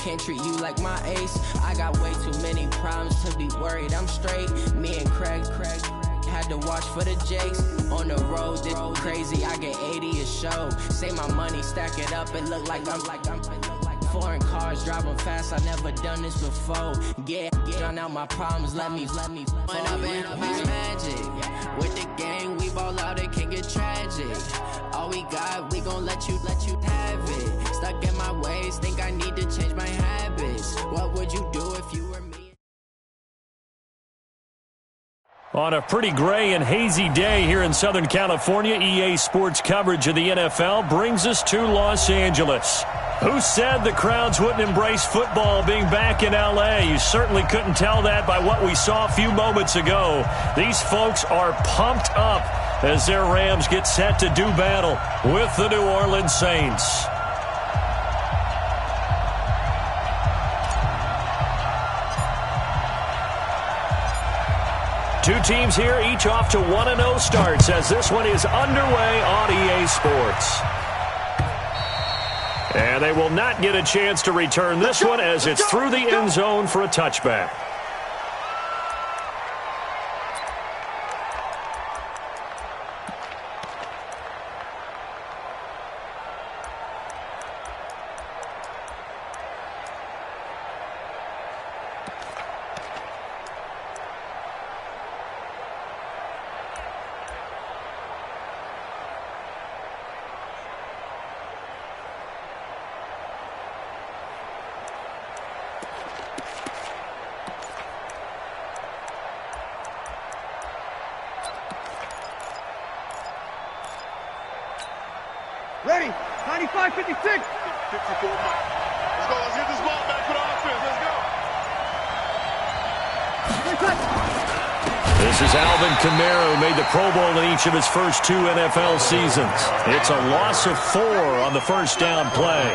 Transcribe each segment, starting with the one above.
can't treat you like my ace. I got way too many problems to be worried. I'm straight. Me and Craig had to watch for the Jakes. On the road, this crazy. I get 80 a show. Say my money, stack it up. It look like I'm foreign cars, driving fast. I never done this before. Drown out my problems. Let me. When I've been magic with the gang, we ball out. It can get tragic. All we got, we gon' let you have it. Stuck in my ways, think I need to change my habits. What would you do if you were me? On a pretty gray and hazy day here in Southern California, EA Sports coverage of the NFL brings us to Los Angeles. Who said the crowds wouldn't embrace football being back in L.A.? You certainly couldn't tell that by what we saw a few moments ago. These folks are pumped up as their Rams get set to do battle with the New Orleans Saints. Two teams here, each off to 1-0 starts as this one is underway on EA Sports. And they will not get a chance to return this one as it's through the end zone for a touchback. Ready, 95, 56. 54. Let's go, let's get this ball back for the offense. Let's go. This is Alvin Kamara, who made the Pro Bowl in each of his first 2 NFL seasons. It's a loss of 4 on the first down play.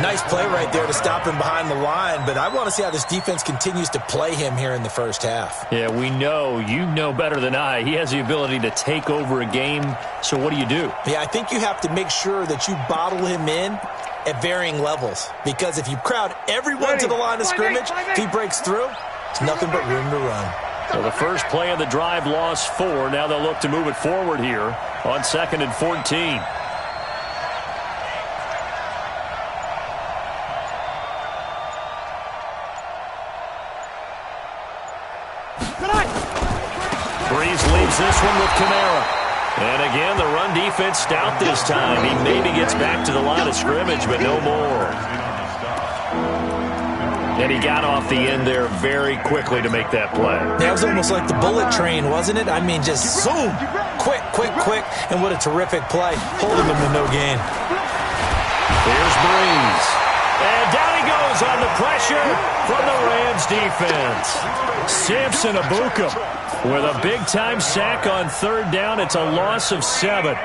Nice play right there to stop him behind the line, but I want to see how this defense continues to play him here in the first half. Yeah, we know. You know better than I. He has the ability to take over a game, so what do you do? Yeah, I think you have to make sure that you bottle him in at varying levels, because if you crowd everyone to the line of scrimmage, if he breaks through, it's nothing but room to run. So the first play of the drive lost 4. Now they'll look to move it forward here on 2nd and 14. Breeze leaves this one with Kamara. And again, the run defense stout this time. He maybe gets back to the line of scrimmage, but no more. And he got off the end there very quickly to make that play. That was almost like the bullet train, wasn't it? I mean, just zoom. Quick. And what a terrific play. Holding him to no gain. Here's Breeze. And down he goes on the pressure from the Rams defense. Samson Abuka with a big-time sack on 3rd down. It's a loss of 7.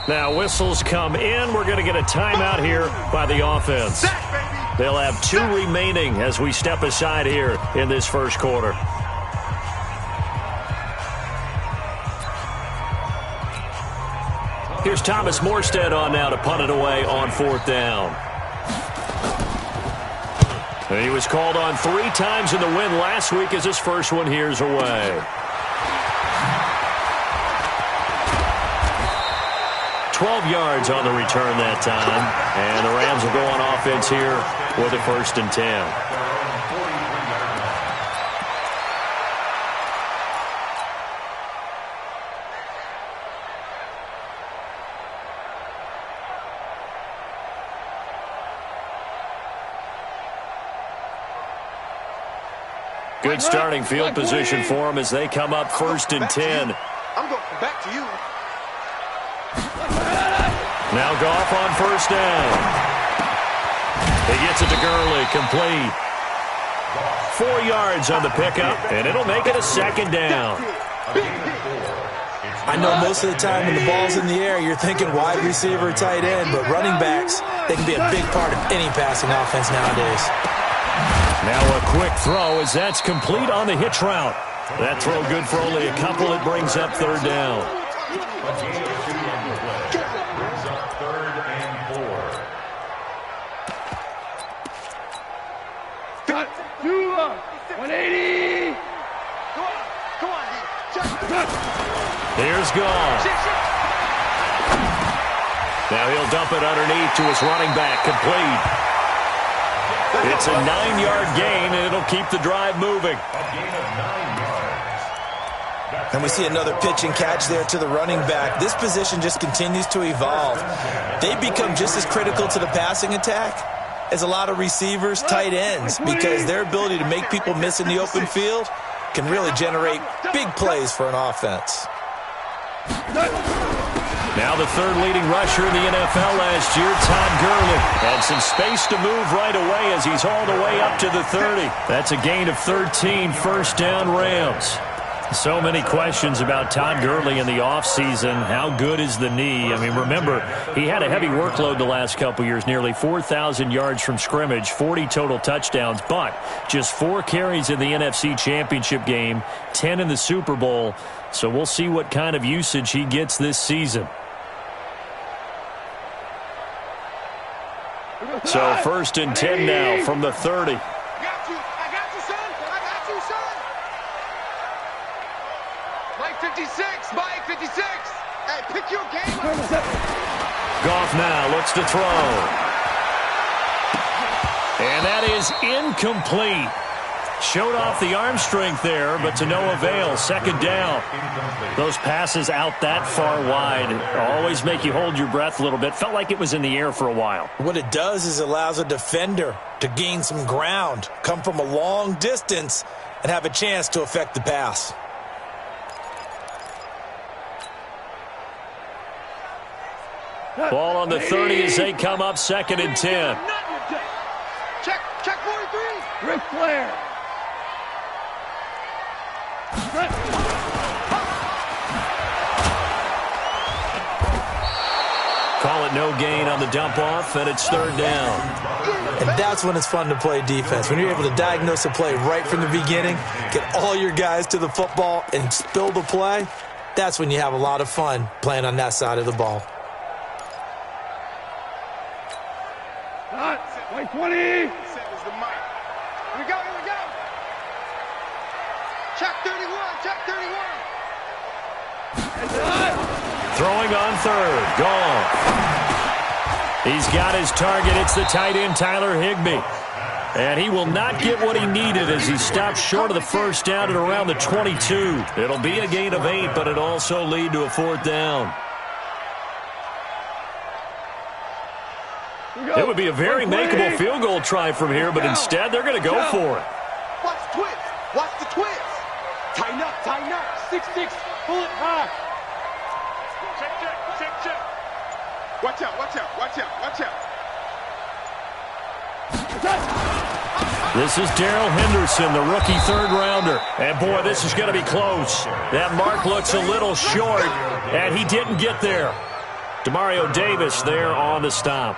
Now whistles come in. We're going to get a timeout here by the offense. They'll have 2 remaining as we step aside here in this first quarter. Here's Thomas Morstead on now to punt it away on 4th down. And he was called on 3 times in the win last week as his first one here's away. 12 yards on the return that time. And the Rams will go on offense here with a 1st and 10. Good starting field position for them as they come up 1st and 10. I'm going back to you. Now Goff on 1st down. He gets it to Gurley, complete. 4 yards on the pickup, and it'll make it a 2nd down. I know most of the time when the ball's in the air, you're thinking wide receiver, tight end, but running backs, they can be a big part of any passing offense nowadays. Now a quick throw as that's complete on the hitch route. That throw good for only a couple. It brings up third down. Brings up 3rd and 4. Got 180. Come on, Here's Goff. Now he'll dump it underneath to his running back. Complete. It's a 9-yard gain, and it'll keep the drive moving. A gain of 9 yards. And we see another pitch and catch there to the running back. This position just continues to evolve. They become just as critical to the passing attack as a lot of receivers, tight ends, because their ability to make people miss in the open field can really generate big plays for an offense. Now the third leading rusher in the NFL last year, Todd Gurley. Had some space to move right away as he's hauled away up to the 30. That's a gain of 13, first down Rams. So many questions about Todd Gurley in the offseason. How good is the knee? I mean, remember, he had a heavy workload the last couple years, nearly 4,000 yards from scrimmage, 40 total touchdowns, but just 4 carries in the NFC Championship game, 10 in the Super Bowl. So we'll see what kind of usage he gets this season. So 1st and 10 now from the 30. I got you, son. I got you, son. Mike 56, Mike 56. Hey, pick your game up. Goff now looks to throw. And that is incomplete. Showed off the arm strength there, but to no avail. 2nd down. Those passes out that far wide always make you hold your breath a little bit. Felt like it was in the air for a while. What it does is it allows a defender to gain some ground, come from a long distance, and have a chance to affect the pass. Ball on the 30 as they come up 2nd and 10. Check 43. Ric Flair. Call it no gain on the dump off, and it's 3rd down. And that's when it's fun to play defense. When you're able to diagnose a play right from the beginning, get all your guys to the football and spill the play, that's when you have a lot of fun playing on that side of the ball. White 20. Here we go. Check 31. Throwing on 3rd. Gone. He's got his target. It's the tight end, Tyler Higbee. And he will not get what he needed as he stops short of the 1st down at around the 22. It'll be a gain of 8, but it'll also lead to a 4th down. It would be a very makeable field goal try from here, but instead they're going to go for it. Watch the twist. Watch the twist. Tighten up. 6-6. Pull it high. Check. Watch out. This is Darrell Henderson, the rookie 3rd rounder. And boy, this is going to be close. That mark looks a little short, and he didn't get there. Demario Davis there on the stop.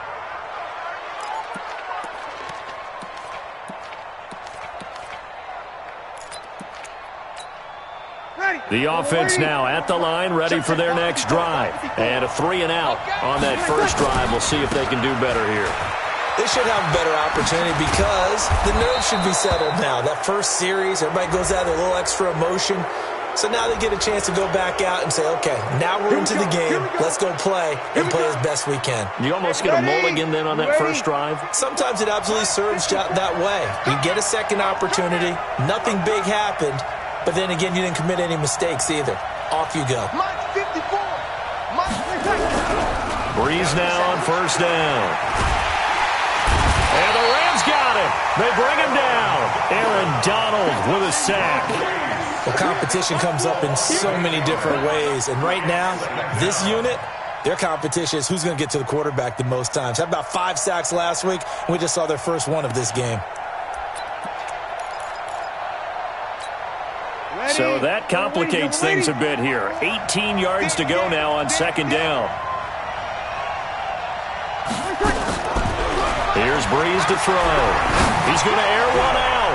The offense now at the line, ready for their next drive. And a 3 and out on that first drive. We'll see if they can do better here. They should have a better opportunity because the nerves should be settled now. That first series, everybody goes out with a little extra emotion. So now they get a chance to go back out and say, okay, now we're into the game. Let's go play and play as best we can. You almost get a mulligan then on that first drive? Sometimes it absolutely serves that way. You get a second opportunity. Nothing big happened. But then again, you didn't commit any mistakes either. Off you go. Mike 54. Breeze now on 1st down. And the Rams got him. They bring him down. Aaron Donald with a sack. Well, competition comes up in so many different ways. And right now, this unit, their competition is who's going to get to the quarterback the most times. Had about 5 sacks last week, and we just saw their first one of this game. So that complicates things a bit here. 18 yards to go now on 2nd down. Here's Breeze to throw. He's going to air one out.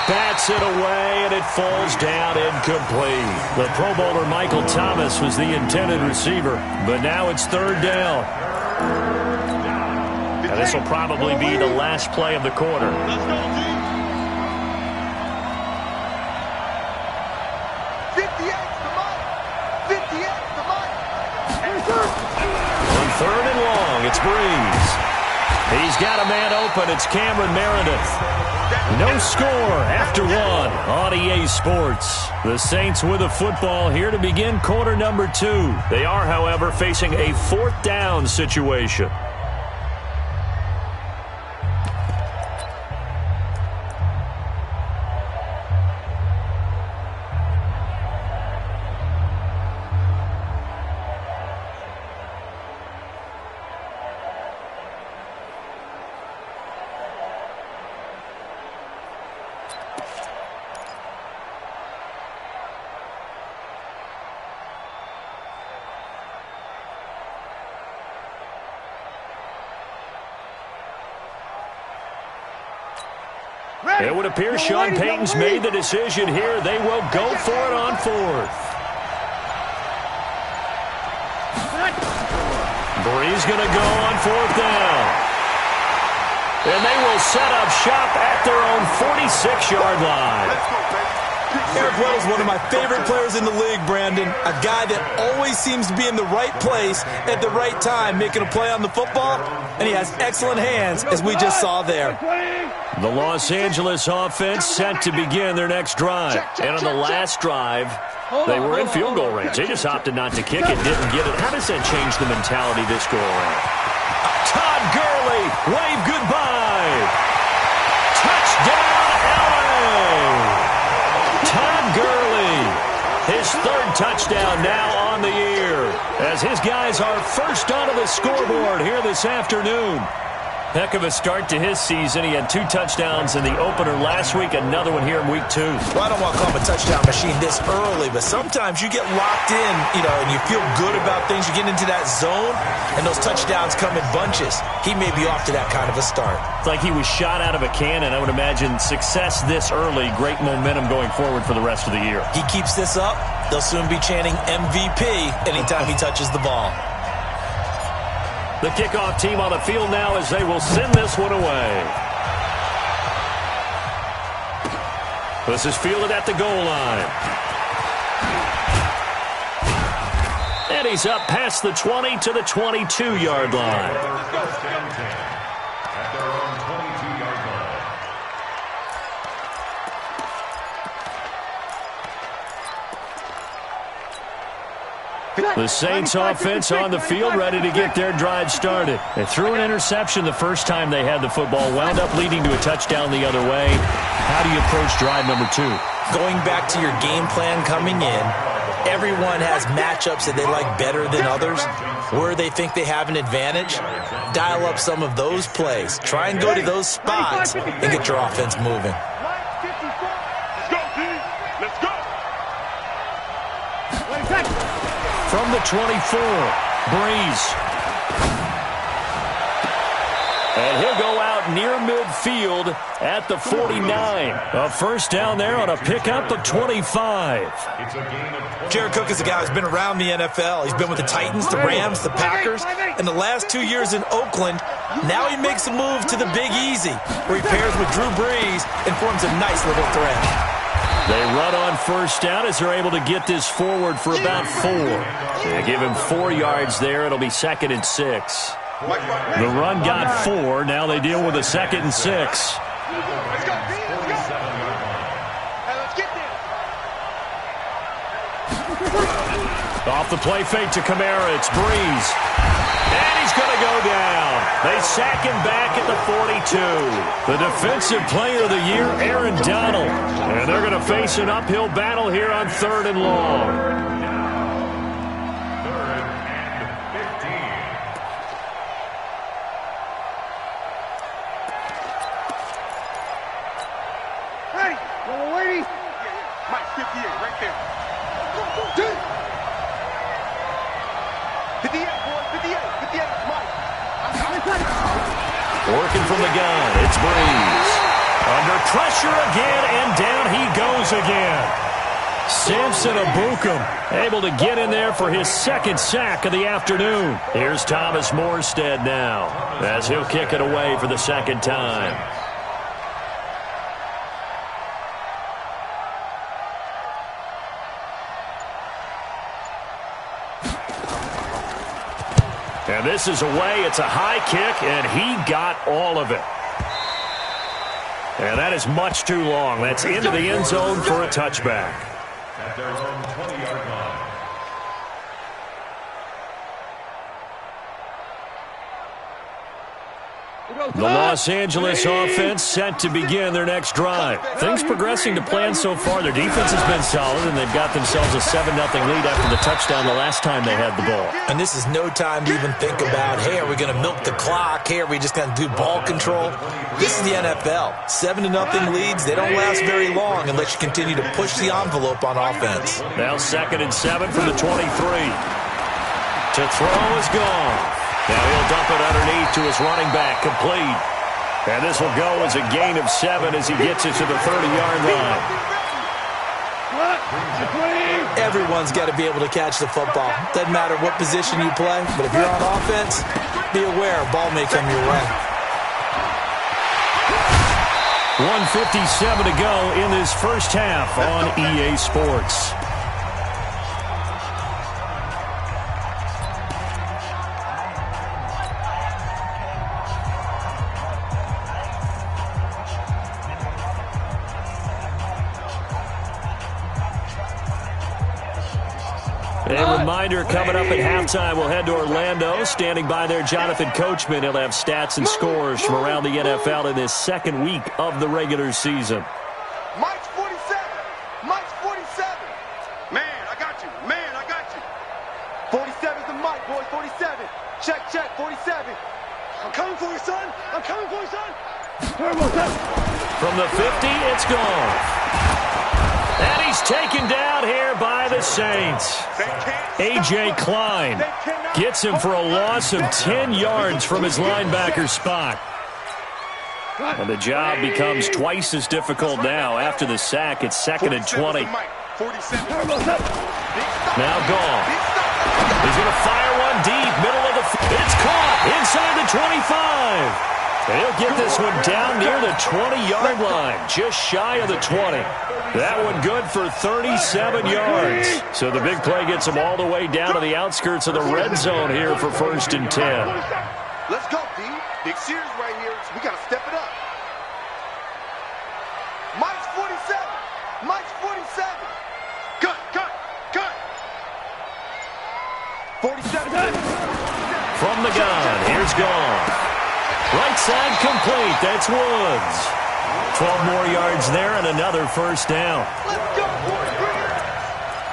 bats it away, and it falls down incomplete. The Pro Bowler Michael Thomas was the intended receiver, but now it's third down. And this will probably be the last play of the quarter. Let's go, G. 58's the money. 58's the money. On third and long, it's Breeze. He's got a man open. It's Cameron Meredith. No score after one on EA Sports. The Saints with a football here to begin quarter number 2. They are, however, facing a fourth down situation. It would appear Sean Payton's made the decision here. They will go for it on fourth. Breeze going to go on fourth down. And they will set up shop at their own 46-yard line. Eric Weddle's one of my favorite players in the league, Brandon. A guy that always seems to be in the right place at the right time, making a play on the football, and he has excellent hands, as we just saw there. The Los Angeles offense set to begin their next drive. And on the last drive, they were in field goal range. They just opted not to kick it, didn't get it. How does that change the mentality this go-around? Todd Gurley, wave goodbye. Touchdown, LA. Todd Gurley, his third touchdown now on the year, as his guys are first onto the scoreboard here this afternoon. Heck of a start to his season. He had 2 touchdowns in the opener last week, another one here in week 2. Well, I don't want to call him a touchdown machine this early, but sometimes you get locked in, and you feel good about things. You get into that zone, and those touchdowns come in bunches. He may be off to that kind of a start. It's like he was shot out of a cannon. I would imagine success this early, great momentum going forward for the rest of the year. He keeps this up, they'll soon be chanting MVP anytime he touches the ball. The kickoff team on the field now as they will send this one away. This is fielded at the goal line. And he's up past the 20 to the 22-yard line. At their own 22-yard line. The Saints offense on the field, ready to get their drive started. They threw an interception the first time they had the football, wound up leading to a touchdown the other way. How do you approach drive number 2? Going back to your game plan coming in, everyone has matchups that they like better than others, where they think they have an advantage. Dial up some of those plays. Try and go to those spots and get your offense moving. Let's go, G. Let's go. From the 24, Breeze. And he'll go out near midfield at the 49. A first down there on a pickup of 25. Jared Cook is a guy who's been around the NFL. He's been with the Titans, the Rams, the Packers, and the last 2 years in Oakland. Now he makes a move to the Big Easy, where he pairs with Drew Brees and forms a nice little threat. They run on first down as they're able to get this forward for about 4. They give him 4 yards there. It'll be 2nd and 6. The run got 4. Now they deal with a 2nd and 6. Let's go, B. Let's go. Hey, let's get there. Off the play fake to Kamara. It's Breeze. And he's going to go down. They sack him back at the 42. The defensive player of the year, Aaron Donald. And they're going to face an uphill battle here on 3rd and long. 3rd and 15. Hey, little lady. Yeah. Mike, 58, right there. 58, boy, 58, 58, Mike. Working from the gun, it's Breeze. Under pressure again, and down he goes again. Samson Abukum able to get in there for his second sack of the afternoon. Here's Thomas Morstead now as he'll kick it away for the second time. And this is away. It's a high kick, and he got all of it. And that is much too long. That's into the end zone for a touchback. At their own 20-yard line. The Los Angeles offense set to begin their next drive. Things progressing to plan so far. Their defense has been solid, and they've got themselves a 7-0 lead after the touchdown the last time they had the ball. And this is no time to even think about, hey, are we going to milk the clock? Hey, are we just going to do ball control? This is the NFL. 7-0 leads, they don't last very long unless you continue to push the envelope on offense. Now 2nd and 7 from the 23. To throw is gone. Now he'll dump it underneath to his running back, complete. And this will go as a gain of 7 as he gets it to the 30-yard line. Everyone's got to be able to catch the football. Doesn't matter what position you play, but if you're on offense, be aware, ball may come your way. 1:57 to go in this first half on EA Sports. A reminder, coming up at halftime, we'll head to Orlando. Standing by there, Jonathan Coachman. He'll have stats and scores from around the NFL in this second week of the regular season. Mike's 47. Mike's 47. Man, I got you. Man, I got you. 47's the Mike, boys. 47. Check, check. 47. I'm coming for you, son. I'm coming for you, son. From the 50, it's gone. And he's taken down here by the Saints. A.J. Klein gets him for a loss of 10 yards from his linebacker spot. And the job becomes twice as difficult now. After the sack, it's 2nd and 20. Now gone. He's going to fire one deep, middle of the field. It's caught inside the 25. He'll get this one down near the 20-yard line, just shy of the 20. That one good for 37 yards. So the big play gets him all the way down to the outskirts of the red zone here for 1st and 10. Let's go, D. Big series right here. We got to step it up. Mike's 47. Mike's 47. Cut, cut, cut. 47. From the gun, here's gone. Right side complete. That's Woods. 12 more yards there and another first down.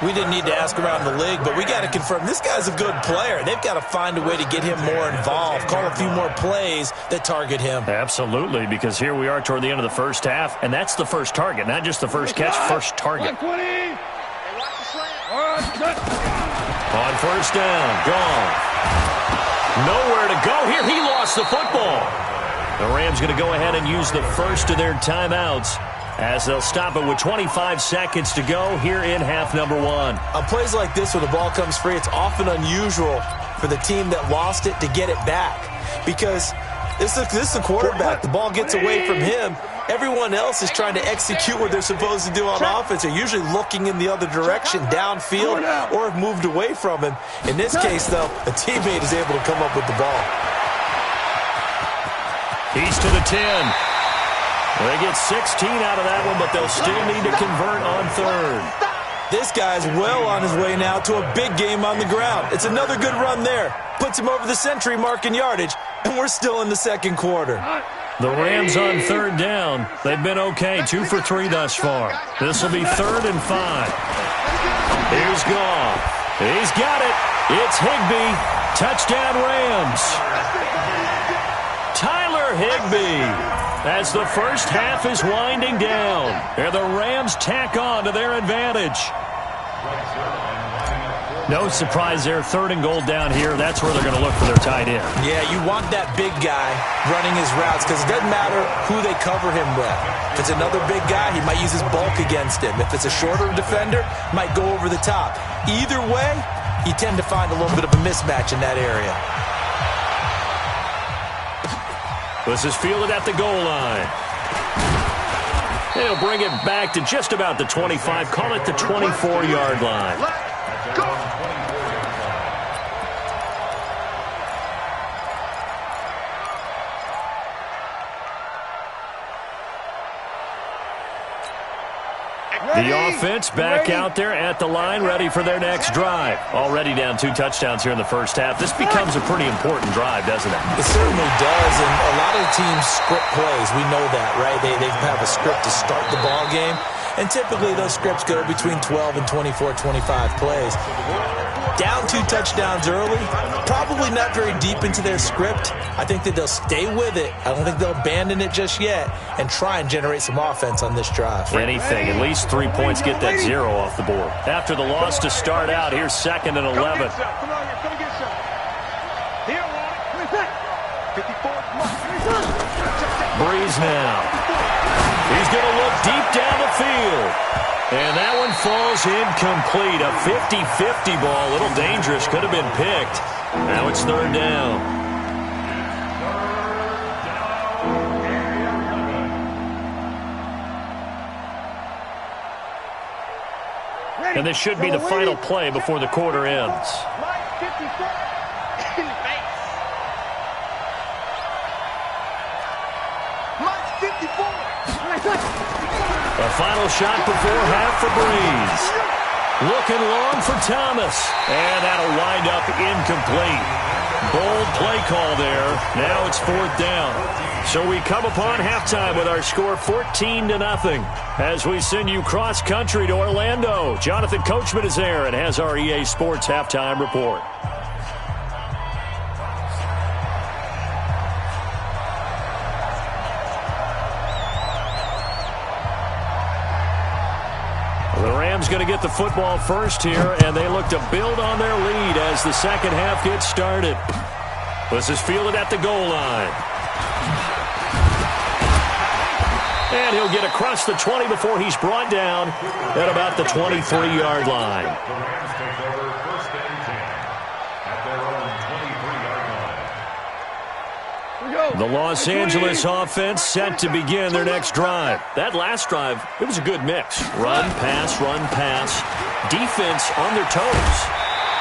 We didn't need to ask around the league, but we got to confirm this guy's a good player. They've got to find a way to get him more involved, call a few more plays that target him. Absolutely, because here we are toward the end of the first half, and that's the first target, not just the first catch, first target. On first down, gone. Nowhere to go here. He lost the football. The Rams going to go ahead and use the first of their timeouts as they'll stop it with 25 seconds to go here in half number 1. On plays like this where the ball comes free, it's often unusual for the team that lost it to get it back because this is the quarterback. The ball gets away from him. Everyone else is trying to execute what they're supposed to do on offense. They're usually looking in the other direction, downfield, or have moved away from him. In this case, though, a teammate is able to come up with the ball. He's to the 10. They get 16 out of that one, but they'll still need to convert on 3rd. This guy's well on his way now to a big game on the ground. It's another good run there. Puts him over the century mark in yardage, and we're still in the second quarter. The Rams on 3rd down. They've been okay, 2 for 3 thus far. This will be 3rd and 5. Here's Goff. He's got it. It's Higbee. Touchdown Rams. Tyler Higbee as the first half is winding down. And the Rams tack on to their advantage. No surprise there. 3rd and goal down here. That's where they're going to look for their tight end. Yeah, you want that big guy running his routes because it doesn't matter who they cover him with. If it's another big guy, he might use his bulk against him. If it's a shorter defender, might go over the top. Either way, you tend to find a little bit of a mismatch in that area. This is fielded at the goal line. They'll bring it back to just about the 25. Call it the 24-yard line. Let's go. The offense back out there at the line, ready for their next drive. Already down 2 touchdowns here in the first half. This becomes a pretty important drive, doesn't it? It certainly does, and a lot of teams script plays. We know that, right? They have a script to start the ball game, and typically those scripts go between 12 and 24, 25 plays. Down 2 touchdowns early, probably not very deep into their script. I think that they'll stay with it. I don't think they'll abandon it just yet and try and generate some offense on this drive. Anything, at least 3 points, get that 0 off the board. After the loss to start out, here's 2nd and 11. Come on here, come and get some. Here, Warren. 54. Breeze now. He's going to look deep down the field. And that one falls incomplete. A 50-50 ball. A little dangerous. Could have been picked. Now it's 3rd down. And this should be the final play before the quarter ends. A final shot before half for Breeze. Looking long for Thomas. And that'll wind up incomplete. Bold play call there. Now it's 4th down. So we come upon halftime with our score 14-0 as we send you cross country to Orlando. Jonathan Coachman is there and has our EA Sports halftime report. The Rams going to get the football first here, and they look to build on their lead as the second half gets started. This is fielded at the goal line. And he'll get across the 20 before he's brought down at about the 23-yard line. The Rams take over 1st and 10 at their own 23-yard line. The Los Angeles offense set to begin their next drive. That last drive, it was a good mix. Run, pass, defense on their toes.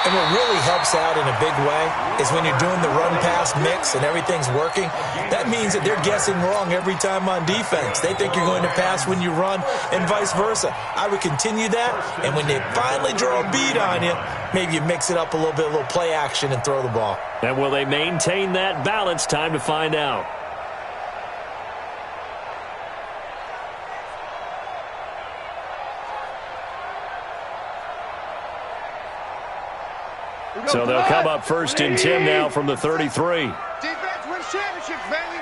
And what really helps out in a big way is when you're doing the run-pass mix and everything's working, that means that they're guessing wrong every time on defense. They think you're going to pass when you run and vice versa. I would continue that, and when they finally draw a bead on you, maybe you mix it up a little bit, a little play action, and throw the ball. And will they maintain that balance? Time to find out. So they'll come up 1st and 10 now from the 33. Defense wins championships, baby.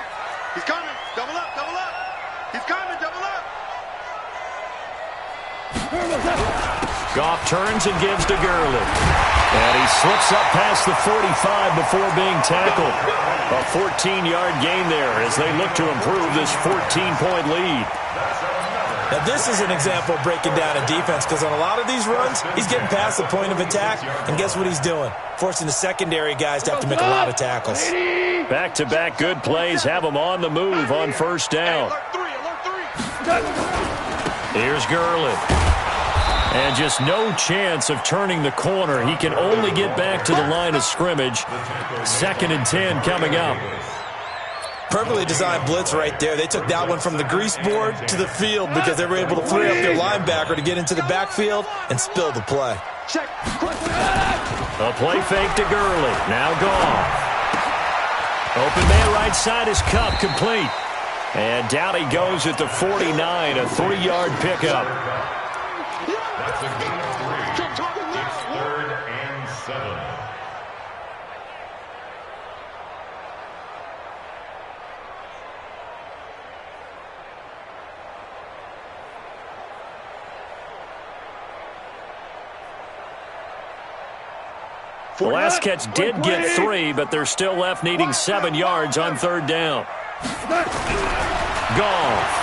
He's coming. Double up, double up. He's coming, double up. Goff turns and gives to Gurley. And he slips up past the 45 before being tackled. A 14-yard gain there as they look to improve this 14-point lead. Now, this is an example of breaking down a defense because on a lot of these runs, he's getting past the point of attack, and guess what he's doing? Forcing the secondary guys to have to make a lot of tackles. Back-to-back good plays have them on the move on 1st down. Here's Gurley. And just no chance of turning the corner. He can only get back to the line of scrimmage. 2nd and 10 coming up. Perfectly designed blitz right there. They took that one from the grease board to the field because they were able to free up their linebacker to get into the backfield and spill the play. A play fake to Gurley. Now Goff. Open man right side is Cup complete. And down he goes at the 49, a 3-yard pickup. That's a gain of 3. It's 3rd and 7. The last catch did get 3, but they're still left needing 7 yards on 3rd down. Goff.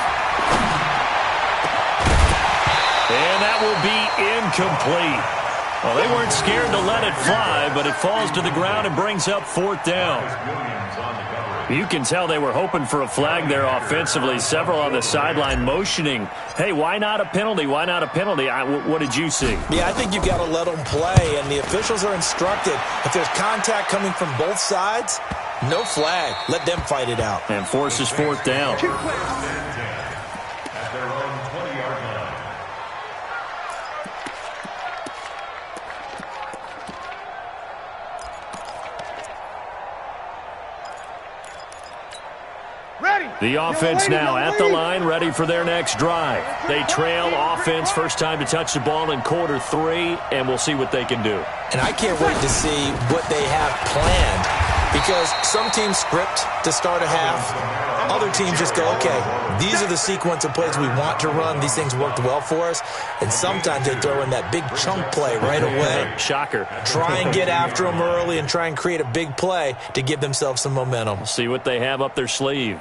And that will be incomplete. Well, they weren't scared to let it fly, but it falls to the ground and brings up 4th down. You can tell they were hoping for a flag there offensively. Several on the sideline motioning, hey, why not a penalty? Why not a penalty? What did you see? Yeah, I think you've got to let them play, and the officials are instructed. If there's contact coming from both sides, no flag. Let them fight it out. And forces 4th down. At their own 20-yard line. The offense now at the line, ready for their next drive. They trail offense, first time to touch the ball in quarter 3, and we'll see what they can do. And I can't wait to see what they have planned, because some teams script to start a half. Other teams just go, okay, these are the sequence of plays we want to run. These things worked well for us. And sometimes they throw in that big chunk play right away. Shocker. Try and get after them early and try and create a big play to give themselves some momentum. We'll see what they have up their sleeve.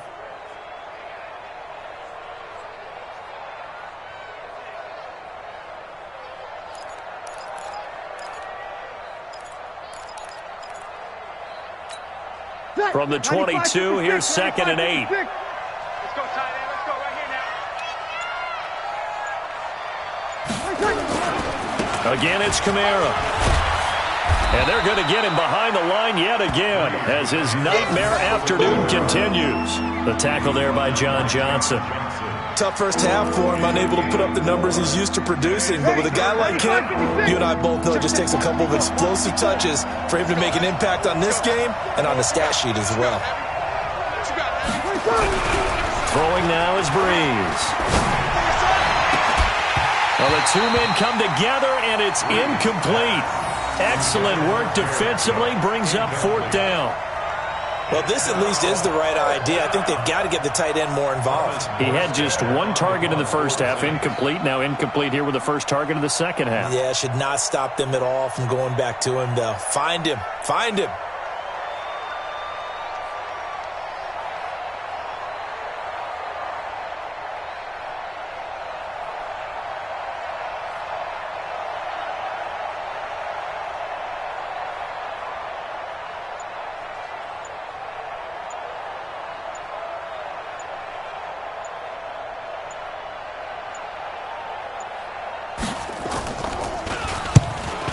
From the 22, here's 2nd and 8. Let's go, tight end. Let's go right here now. Again, it's Kamara. And they're going to get him behind the line yet again as his nightmare afternoon continues. The tackle there by John Johnson. Tough first half for him, unable to put up the numbers he's used to producing. But with a guy like him, you and I both know it just takes a couple of explosive touches for him to make an impact on this game and on the stat sheet as well. Throwing now is Breeze. Well, the 2 men come together, and it's incomplete. Excellent work defensively, brings up 4th down. Well, this at least is the right idea. I think they've got to get the tight end more involved. He had just 1 target in the first half, incomplete. Now incomplete here with the first target of the second half. Yeah, should not stop them at all from going back to him, though. Find him. Find him.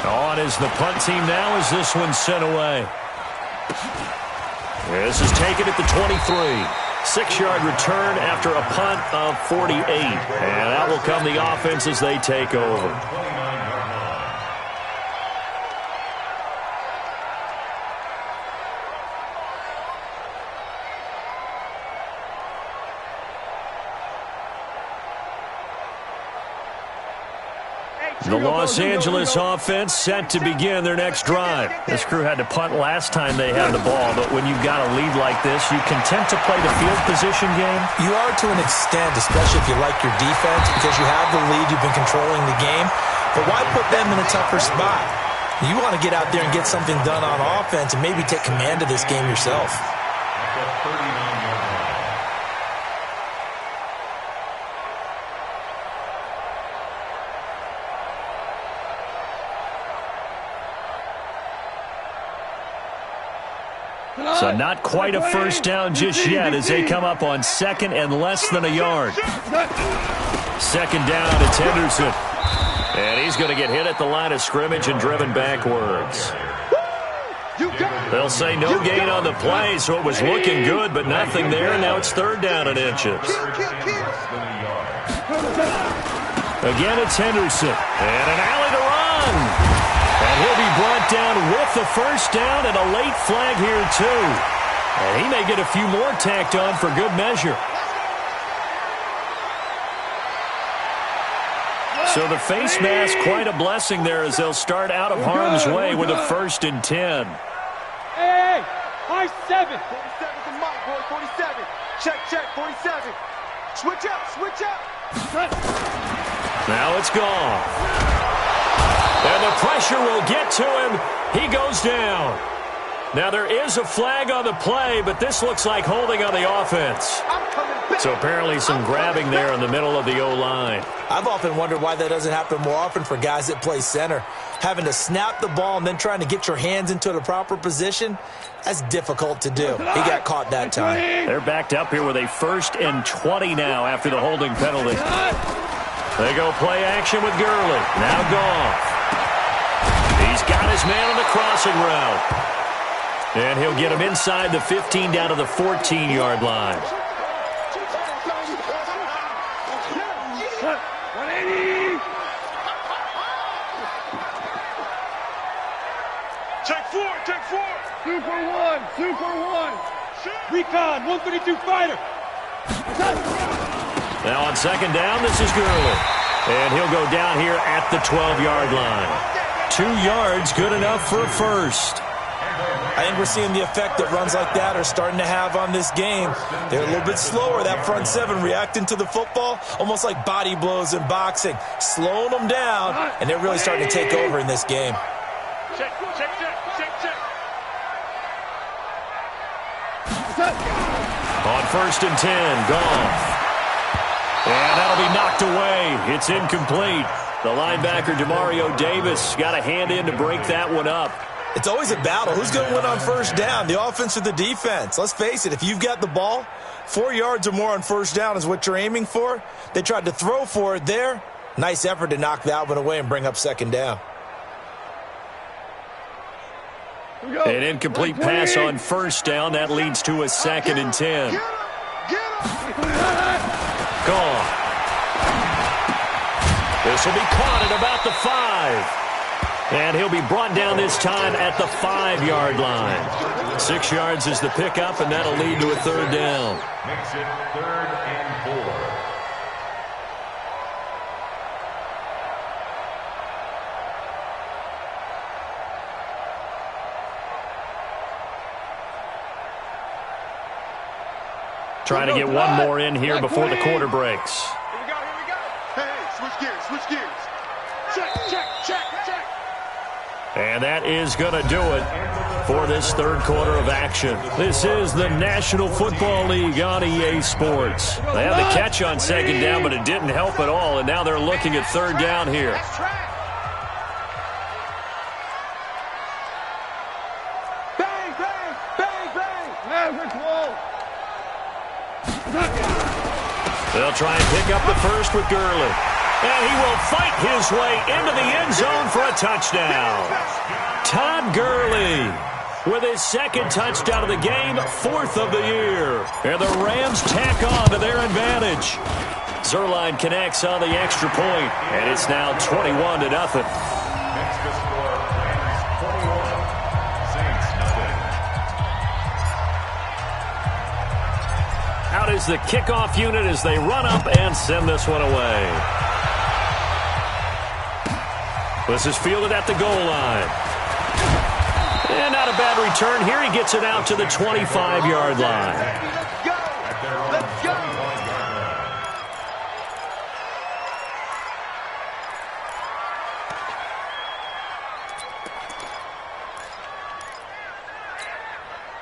On is the punt team now as this one's sent away. This is taken at the 23. 6-yard return after a punt of 48. And that will come the offense as they take over. The Los Angeles offense set to begin their next drive. This crew had to punt last time they had the ball, but when you've got a lead like this, you content to play the field position game? You are to an extent, especially if you like your defense, because you have the lead, you've been controlling the game. But why put them in a tougher spot? You want to get out there and get something done on offense and maybe take command of this game yourself. So not quite a first down just yet as they come up on 2nd and less than a yard. 2nd down, it's Henderson. And he's going to get hit at the line of scrimmage and driven backwards. They'll say no gain on the play, so it was looking good, but nothing there. Now it's 3rd down and inches. Again, it's Henderson. And an alley to run. And he'll be brought down with the first down and a late flag here, too. And he may get a few more tacked on for good measure. So the face mask, quite a blessing there as they'll start out of harm's way with a 1st and 10. Hey, I 7. 47's the mark, boy. 47. Check, 47. Switch up. Now it's gone. And the pressure will get to him. He goes down. Now, there is a flag on the play, but this looks like holding on the offense. So apparently some grabbing there in the middle of the O-line. I've often wondered why that doesn't happen more often for guys that play center. Having to snap the ball and then trying to get your hands into the proper position, that's difficult to do. He got caught that time. They're backed up here with a 1st and 20 now after the holding penalty. They go play action with Gurley. Now Goff. He's got his man on the crossing route. And he'll get him inside the 15 down to the 14-yard line. Check four. Super one. Recon, 132 fighter. Now on 2nd down, this is Gurley. And he'll go down here at the 12-yard line. 2 yards, good enough for a 1st. I think we're seeing the effect that runs like that are starting to have on this game. They're a little bit slower, that front 7, reacting to the football, almost like body blows in boxing, slowing them down, and they're really starting to take over in this game. Check. On 1st and 10, Goff. And that'll be knocked away. It's incomplete. The linebacker, Demario Davis, got a hand in to break that one up. It's always a battle. Who's going to win on 1st down, the offense or the defense? Let's face it, if you've got the ball, 4 yards or more on 1st down is what you're aiming for. They tried to throw for it there. Nice effort to knock that one away and bring up 2nd down. An incomplete pass on 1st down. That leads to a 2nd and 10. Gone. This will be caught at about the 5. And he'll be brought down this time at the 5-yard line. 6 yards is the pickup, and that'll lead to a 3rd down. Makes it 3rd and 4. Trying to get one more in here before the quarter breaks. Here we go. Hey, switch gears. Check. And that is going to do it for this 3rd quarter of action. This is the National Football League on EA Sports. They had the catch on 2nd down, but it didn't help at all, and now they're looking at 3rd down here. Bang. They'll try and pick up the 1st with Gurley. And he will fight his way into the end zone for a touchdown. Todd Gurley with his 2nd touchdown of the game, 4th of the year. And the Rams tack on to their advantage. Zerline connects on the extra point, and it's now 21-0. Next to score, Rams 21, Saints nothing. Out is the kickoff unit as they run up and send this one away. This is fielded at the goal line. And not a bad return here. He gets it out to the 25-yard line. Let's go.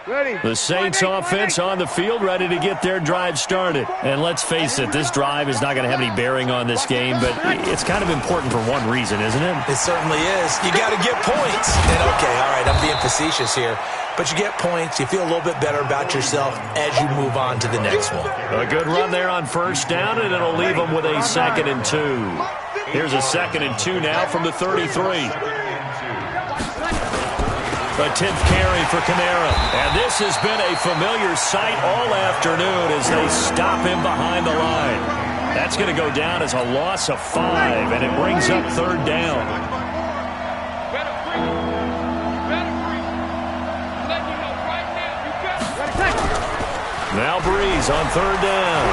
Ready. The Saints offense on the field, ready to get their drive started. And let's face it, this drive is not going to have any bearing on this game, but it's kind of important for one reason, isn't it? It certainly is. You got to get points. And okay, all right, I'm being facetious here. But you get points, you feel a little bit better about yourself as you move on to the next one. A good run there on 1st down, and it'll leave them with a 2nd and 2. Here's a 2nd and 2 now from the 33. A 10th carry for Kamara. And this has been a familiar sight all afternoon as they stop him behind the line. That's going to go down as a loss of 5, and it brings up 3rd down. Now Breeze on 3rd down.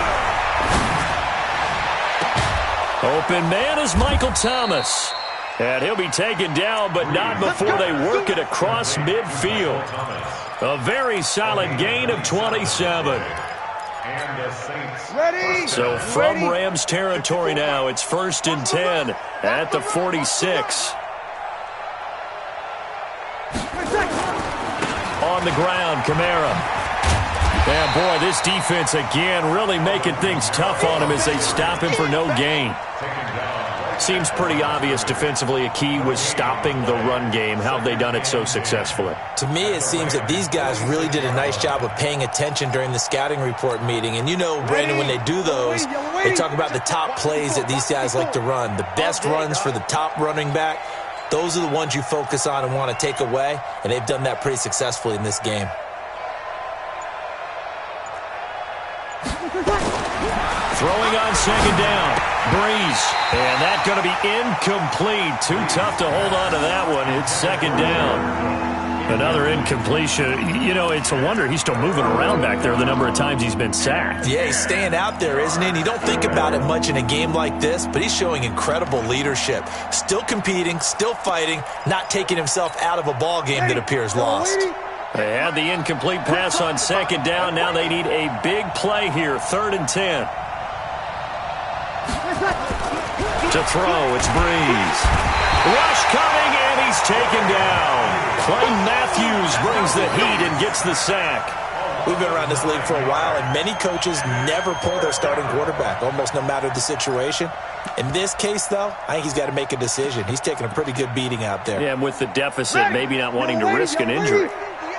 Open man is Michael Thomas. And he'll be taken down, but not before they work it across midfield. A very solid gain of 27. So from Rams territory now, it's 1st and 10 at the 46. on the ground. Kamara. And, boy, this defense, again, really making things tough on him as they stop him for no gain. Seems pretty obvious defensively a key was stopping the run game. How have they done it so successfully? To me, it seems that these guys really did a nice job of paying attention during the scouting report meeting. And you know, Brandon, when they do those, they talk about the top plays that these guys like to run. The best runs for the top running back, those are the ones you focus on and want to take away. And they've done that pretty successfully in this game. Throwing on second down. Breeze. And that's going to be incomplete. Too tough to hold on to that one. It's second down. Another incompletion. You know, it's a wonder he's still moving around back there the number of times he's been sacked. Yeah, he's staying out there, isn't he? And you don't think about it much in a game like this, but he's showing incredible leadership. Still competing, still fighting, not taking himself out of a ball game that appears lost. They had the incomplete pass on second down. Now they need a big play here. 3rd and 10. To throw, it's Breeze. Rush coming, and he's taken down. Clay Matthews brings the heat and gets the sack. We've been around this league for a while, and many coaches never pull their starting quarterback, almost no matter the situation. In this case, though, I think he's got to make a decision. He's taking a pretty good beating out there. Yeah, and with the deficit, maybe not wanting to risk an injury.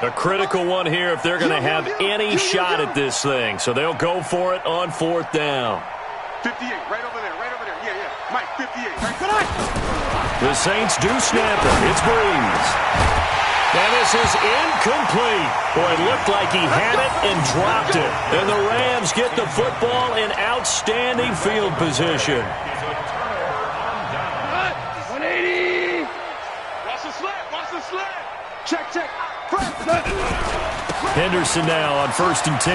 A critical one here if they're going to have any shot at this thing. So they'll go for it on 4th down. 58, right over there, right over there. Yeah, yeah. Mike, 58. Right tonight. The Saints do snap it. It's Breeze. And this is incomplete. Boy, it looked like he had it and dropped it. And the Rams get the football in outstanding field position. 180. Watch the slant, watch the slant. Check, check. Henderson now on 1st and 10.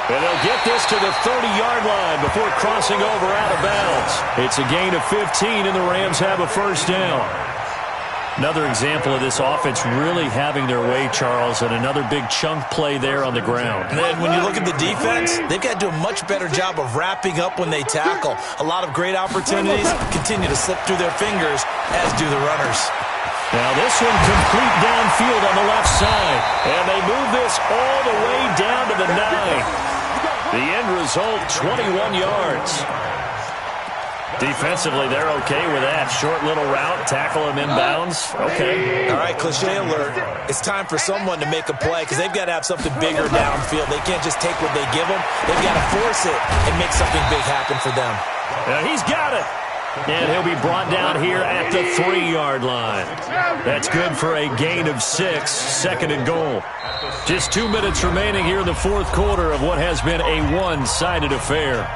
And they'll get this to the 30-yard line before crossing over out of bounds. It's a gain of 15, and the Rams have a 1st down. Another example of this offense really having their way, Charles, and another big chunk play there on the ground. And then when you look at the defense, they've got to do a much better job of wrapping up when they tackle. A lot of great opportunities continue to slip through their fingers, as do the runners. Now this one complete downfield on the left side. And they move this all the way down to the 9. The end result, 21 yards. Defensively, they're okay with that. Short little route, tackle him inbounds. Okay. All right, cliche alert. It's time for someone to make a play because they've got to have something bigger downfield. They can't just take what they give them. They've got to force it and make something big happen for them. He's got it. And he'll be brought down here at the 3-yard line. That's good for a gain of 6, 2nd and goal. Just 2 minutes remaining here in the 4th quarter of what has been a one-sided affair.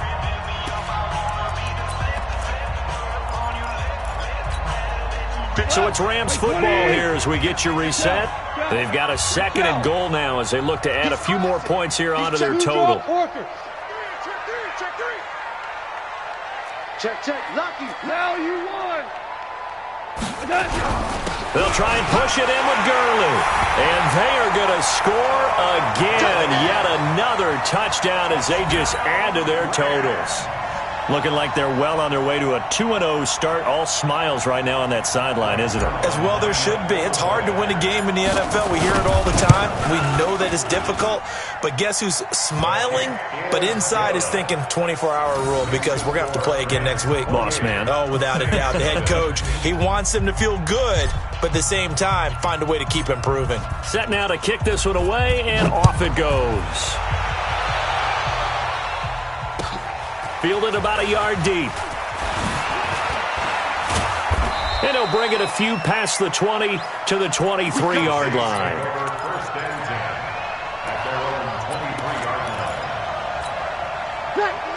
So it's Rams football here as we get you reset. They've got a 2nd and goal now as they look to add a few more points here onto their total. Check, check, lucky. Now you won. They'll try and push it in with Gurley. And they are going to score again. Yet another touchdown as they just add to their totals. Looking like they're well on their way to a 2-0 start. All smiles right now on that sideline, isn't it? As well there should be. It's hard to win a game in the NFL. We hear it all the time. We know that it's difficult. But guess who's smiling? But inside is thinking 24-hour rule because we're going to have to play again next week. Boss man. Oh, without a doubt. The head coach, he wants them to feel good, but at the same time, find a way to keep improving. Set now to kick this one away, and off it goes. Fielded about a yard deep. And he'll bring it a few past the 20 to the 23-yard line.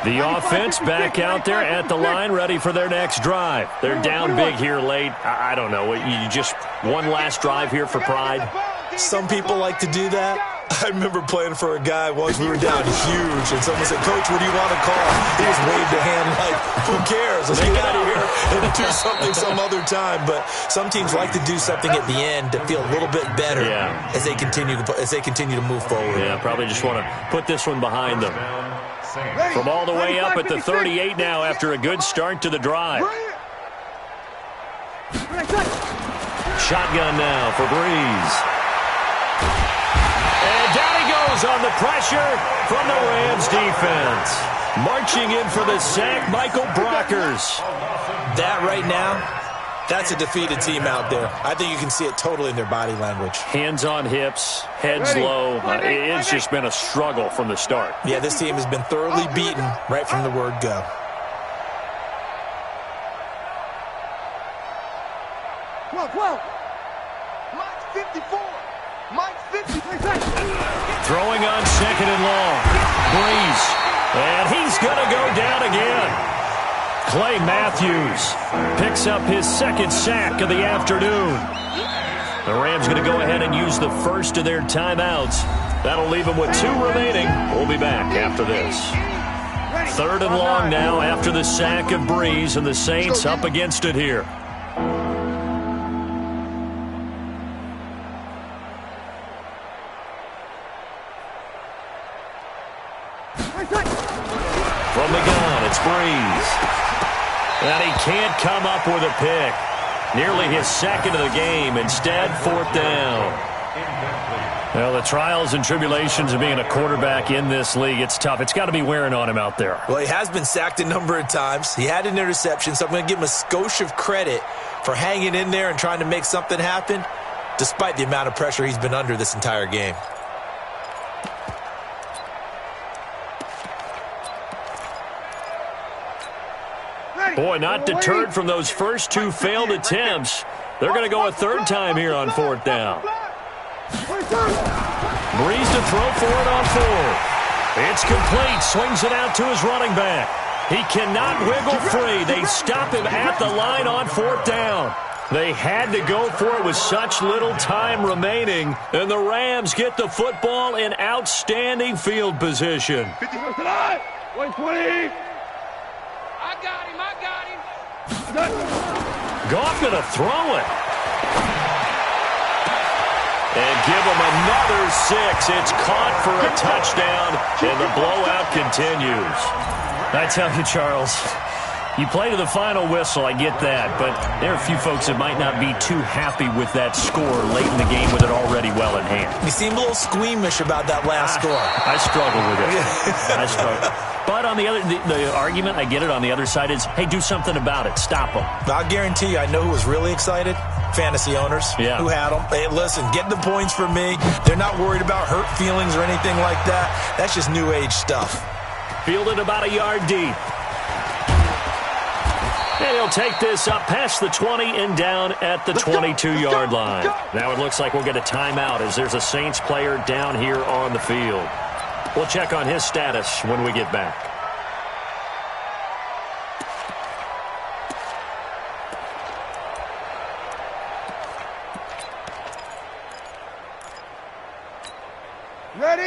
The offense back out there at the line, ready for their next drive. They're down big here late. I don't know. You just one last drive here for pride. Some people like to do that. I remember playing for a guy once. We were down huge, and someone said, "Coach, what do you want to call?" He just waved a hand like, "Who cares? Let's get out of here and do something some other time." But some teams like to do something at the end to feel a little bit better as they continue to move forward. Yeah, probably just want to put this one behind them. From all the way up at the 38 now after a good start to the drive. Shotgun now for Breeze. And down he goes on the pressure from the Rams defense. Marching in for the sack, Michael Brockers. That right now, that's a defeated team out there. I think you can see it totally in their body language. Hands on hips, heads low. It's just been a struggle from the start. Yeah, this team has been thoroughly beaten right from the word go. Mike's 54. Mike's 50. Throwing on second and long. Breeze. And he's going to go down again. Clay Matthews picks up his second sack of the afternoon. The Rams going to go ahead and use the first of their timeouts. That'll leave them with 2 remaining. We'll be back after this. 3rd and long now after the sack of Breeze, and the Saints up against it here. From the gun, it's Breeze. And he can't come up with a pick. Nearly his second of the game. Instead, 4th down. Well, the trials and tribulations of being a quarterback in this league, it's tough. It's got to be wearing on him out there. Well, he has been sacked a number of times. He had an interception, so I'm going to give him a skosh of credit for hanging in there and trying to make something happen, despite the amount of pressure he's been under this entire game. Boy, not deterred from those first 2 failed attempts. They're going to go a 3rd time here on 4th down. Breeze to throw for it on 4th. It's complete. Swings it out to his running back. He cannot wiggle free. They stop him at the line on 4th down. They had to go for it with such little time remaining, and the Rams get the football in outstanding field position. 120. Goff going to throw it. And give him another 6. It's caught for a touchdown, and the blowout continues. I tell you, Charles, you play to the final whistle, I get that, but there are a few folks that might not be too happy with that score late in the game with it already well in hand. You seem a little squeamish about that last score. I struggle with it. I struggle. But on the other, the argument, I get it, on the other side is, hey, do something about it. Stop them. I'll guarantee you, I know who was really excited. Fantasy owners who had them. Hey, listen, get the points for me. They're not worried about hurt feelings or anything like that. That's just new age stuff. Fielded about a yard deep. And he'll take this up past the 20 and down at the 22-yard line. Now it looks like we'll get a timeout as there's a Saints player down here on the field. We'll check on his status when we get back.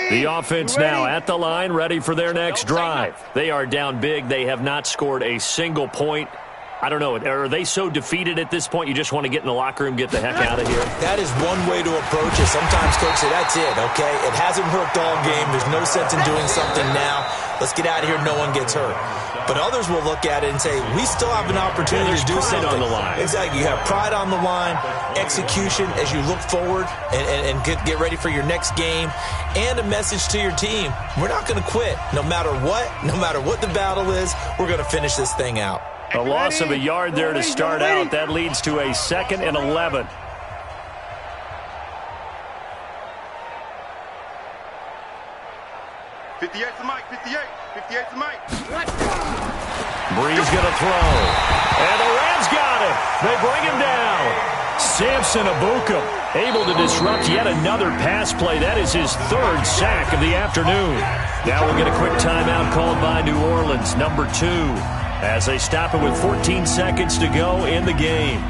The offense now at the line, ready for their next drive. They are down big. They have not scored a single point. I don't know. Are they so defeated at this point you just want to get in the locker room, get the heck out of here? That is one way to approach it. Sometimes coach say, that's it, okay? It hasn't worked all game. There's no sense in doing something now. Let's get out of here. No one gets hurt. But others will look at it and say, we still have an opportunity to do something. On the line. Exactly. You have pride on the line, execution as you look forward and get ready for your next game, and a message to your team. We're not going to quit. No matter what the battle is, we're going to finish this thing out. A loss of a yard there to start out. That leads to a 2nd and 11. Breeze going to throw. And the Rams got it. They bring him down. Samson Abuka able to disrupt yet another pass play. That is his 3rd sack of the afternoon. Now we'll get a quick timeout called by New Orleans, number 2. As they stop it with 14 seconds to go in the game.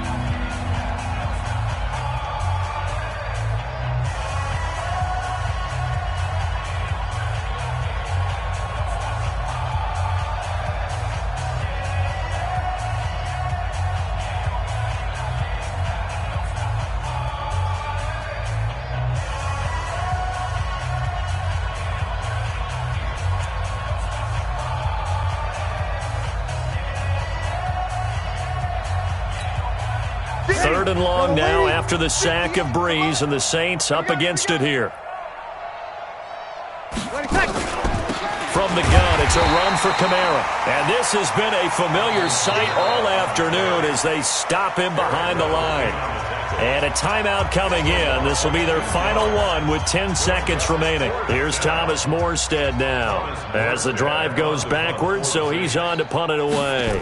3rd and long now after the sack of Breeze, and the Saints up against it here. From the gun, it's a run for Kamara. And this has been a familiar sight all afternoon as they stop him behind the line. And a timeout coming in. This will be their final one with 10 seconds remaining. Here's Thomas Morstead now as the drive goes backwards, so he's on to punt it away.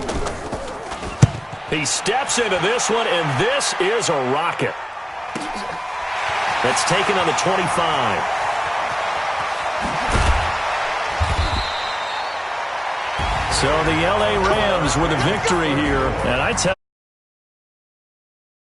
He steps into this one, and this is a rocket. That's taken on the 25. So the L.A. Rams with a victory here. And I tell